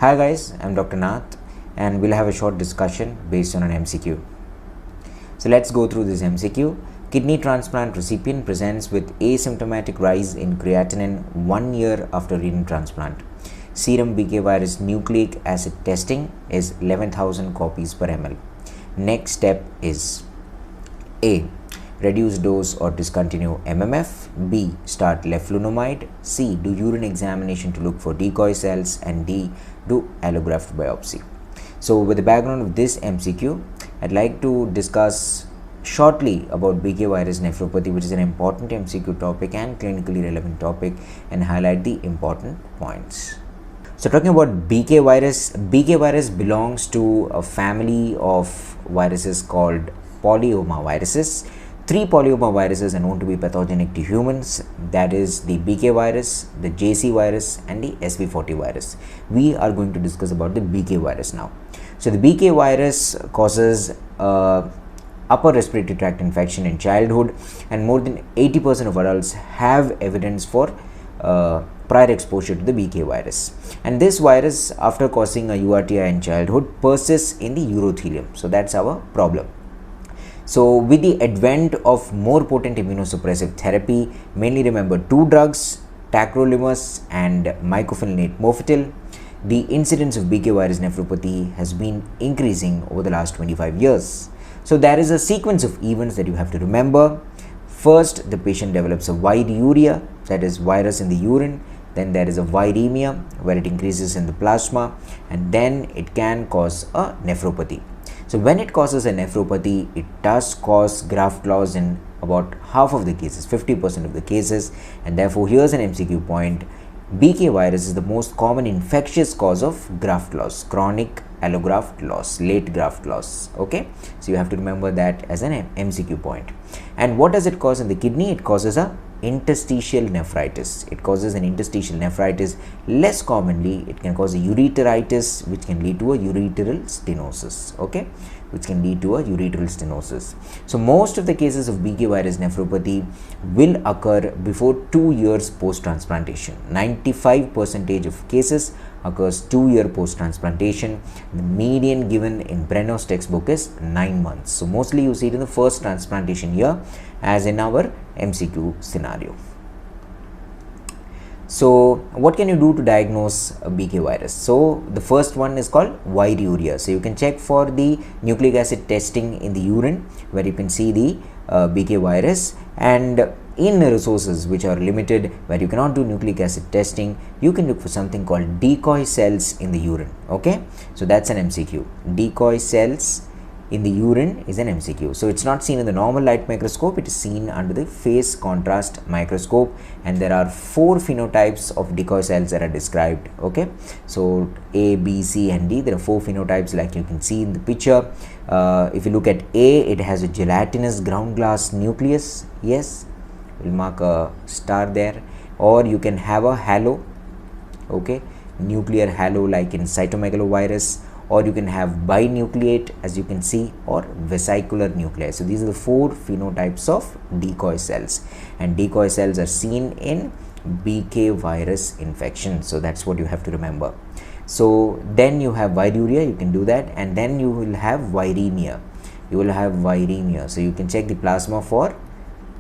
Hi guys, I'm Dr. Nath and we'll have a short discussion based on an MCQ. So let's go through this MCQ. Kidney transplant recipient presents with asymptomatic rise in creatinine 1 year after renal transplant. Serum BK virus nucleic acid testing is 11,000 copies per ml. Next step is A. Reduce dose or discontinue MMF. B. Start leflunomide. C. Do urine examination to look for decoy cells. And D. Do allograft biopsy. So with the background of this MCQ, I'd like to discuss shortly about BK virus nephropathy, which is an important MCQ topic and clinically relevant topic, and highlight the important points. So talking about BK virus belongs to a family of viruses called polyoma viruses. 3 polyoma viruses are known to be pathogenic to humans, that is the BK virus, the JC virus and the SV40 virus. We are going to discuss about the BK virus now. So the BK virus causes upper respiratory tract infection in childhood, and more than 80% of adults have evidence for prior exposure to the BK virus. And this virus, after causing a URTI in childhood, persists in the urothelium. So that's our problem. So with the advent of more potent immunosuppressive therapy, mainly remember 2 drugs, tacrolimus and mycophenolate mofetil, the incidence of BK virus nephropathy has been increasing over the last 25 years. So there is a sequence of events that you have to remember. First, the patient develops a viruria, that is virus in the urine. Then there is a viremia, where it increases in the plasma, and then it can cause a nephropathy. So when it causes a nephropathy, it does cause graft loss in about half of the cases, 50% of the cases, and therefore here's an MCQ point. BK virus is the most common infectious cause of graft loss, chronic allograft loss, late graft loss. Okay, so you have to remember that as an MCQ point. And what does it cause in the kidney? It causes a interstitial nephritis. It causes an interstitial nephritis. Less commonly, it can cause a ureteritis, which can lead to a ureteral stenosis. Okay, which can lead to a ureteral stenosis. So most of the cases of BK virus nephropathy will occur before 2 years post transplantation. 95% of cases occurs 2 years post transplantation. The median given in Brenner's textbook is 9 months. So mostly you see it in the first transplantation year, as in our MCQ scenario. So what can you do to diagnose a BK virus? So the first one is called viruria. So you can check for the nucleic acid testing in the urine, where you can see the BK virus. And in resources which are limited, where you cannot do nucleic acid testing, you can look for something called decoy cells in the urine. Okay, so that's an MCQ. Decoy cells in the urine is an MCQ. So it's not seen in the normal light microscope, it is seen under the phase contrast microscope, and there are 4 phenotypes of decoy cells that are described. Okay, so A, B, C and D, there are 4 phenotypes like you can see in the picture. If you look at A, it has a gelatinous ground glass nucleus. Yes, we'll mark a star there. Or you can have a halo, okay, nuclear halo like in cytomegalovirus, or you can have binucleate, as you can see, or vesicular nuclei. So these are the 4 phenotypes of decoy cells, and decoy cells are seen in BK virus infection. So that's what you have to remember. So then you have viruria, you can do that, and then you will have viremia. So you can check the plasma for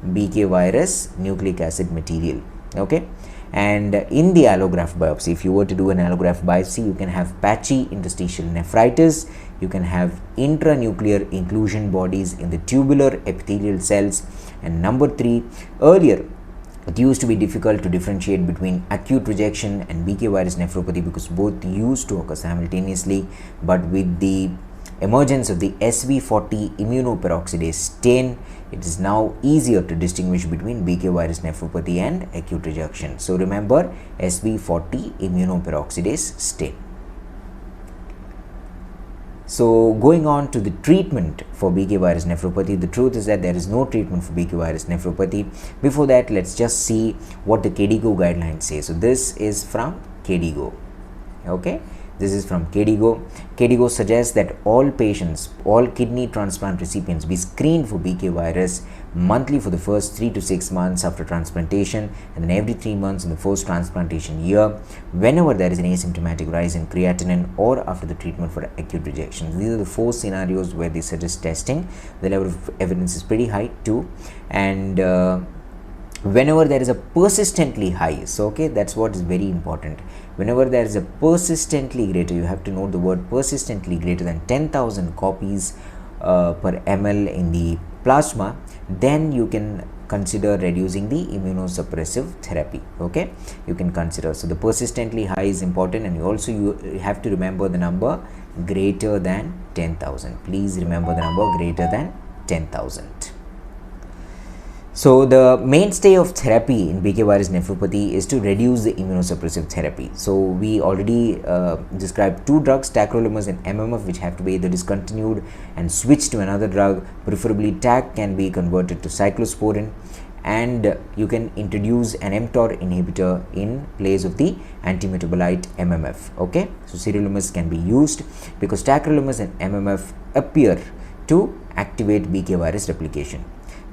BK virus nucleic acid material. Okay, and in the allograft biopsy, if you were to do an allograft biopsy, you can have patchy interstitial nephritis, you can have intranuclear inclusion bodies in the tubular epithelial cells, and number 3, earlier it used to be difficult to differentiate between acute rejection and BK virus nephropathy because both used to occur simultaneously, but with the emergence of the SV40 immunoperoxidase stain, it is now easier to distinguish between BK virus nephropathy and acute rejection. So remember SV40 immunoperoxidase stain. So going on to the treatment for BK virus nephropathy, the truth is that there is no treatment for BK virus nephropathy. Before that, let's just see what the KDIGO guidelines say. So this is from KDIGO. Okay, This is from KDIGO. KDIGO suggests that all patients, all kidney transplant recipients be screened for BK virus monthly for the first 3 to 6 months after transplantation, and then every 3 months in the first transplantation year whenever there is an asymptomatic rise in creatinine or after the treatment for acute rejection. These are the 4 scenarios where they suggest testing. The level of evidence is pretty high too, and whenever there is a persistently high, so okay, that's what is very important. Whenever there is a persistently greater, you have to note the word persistently greater than 10,000 copies per ml in the plasma, then you can consider reducing the immunosuppressive therapy. Okay, you can consider. So the persistently high is important, and you have to remember the number greater than 10,000. Please remember the number greater than 10,000. So the mainstay of therapy in BK virus nephropathy is to reduce the immunosuppressive therapy. So we already described 2 drugs, tacrolimus and MMF, which have to be either discontinued and switched to another drug. Preferably TAC can be converted to cyclosporin, and you can introduce an mTOR inhibitor in place of the antimetabolite MMF. Okay, so sirolimus can be used because tacrolimus and MMF appear to activate BK virus replication.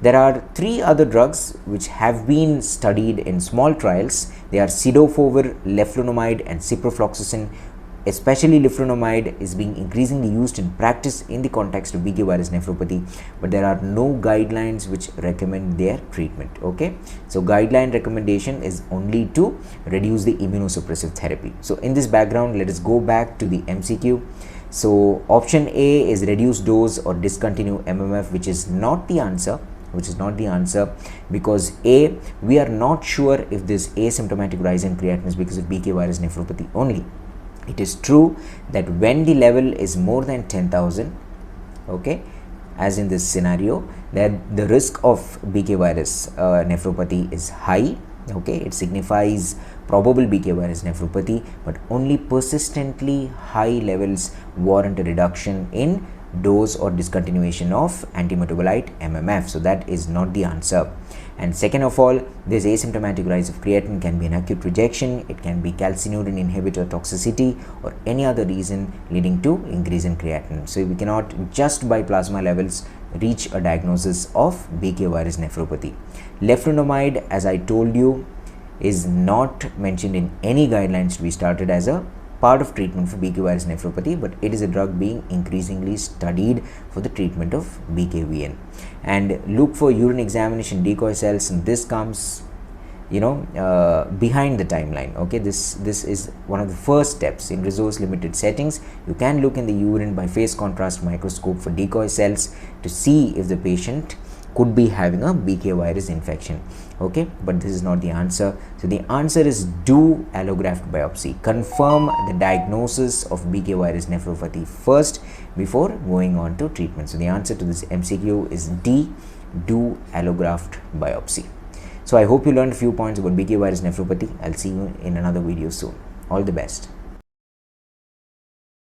There are 3 other drugs which have been studied in small trials. They are cidofovir, leflunomide and ciprofloxacin. Especially leflunomide is being increasingly used in practice in the context of BK virus nephropathy, but there are no guidelines which recommend their treatment. Okay, so guideline recommendation is only to reduce the immunosuppressive therapy. So in this background, let us go back to the MCQ. So option A is reduce dose or discontinue MMF, which is not the answer. Because A, we are not sure if this asymptomatic rise in creatinine is because of BK virus nephropathy only. It is true that when the level is more than 10,000, okay, as in this scenario, that the risk of BK virus nephropathy is high. Okay, it signifies probable BK virus nephropathy, but only persistently high levels warrant a reduction in dose or discontinuation of antimetabolite MMF. So that is not the answer. And second of all, this asymptomatic rise of creatinine can be an acute rejection, it can be calcineurin inhibitor toxicity, or any other reason leading to increase in creatinine. So we cannot just by plasma levels reach a diagnosis of BK virus nephropathy. Leflunomide, as I told you, is not mentioned in any guidelines to be started as a part of treatment for BK virus nephropathy, but it is a drug being increasingly studied for the treatment of BKVN. And look for urine examination decoy cells, and this comes behind the timeline. Okay, this is one of the first steps in resource limited settings. You can look in the urine by phase contrast microscope for decoy cells to see if the patient could be having a BK virus infection. Okay, but this is not the answer. So the answer is do allograft biopsy. Confirm the diagnosis of BK virus nephropathy first before going on to treatment. So the answer to this MCQ is D, do allograft biopsy. So I hope you learned a few points about BK virus nephropathy. I'll see you in another video soon. All the best.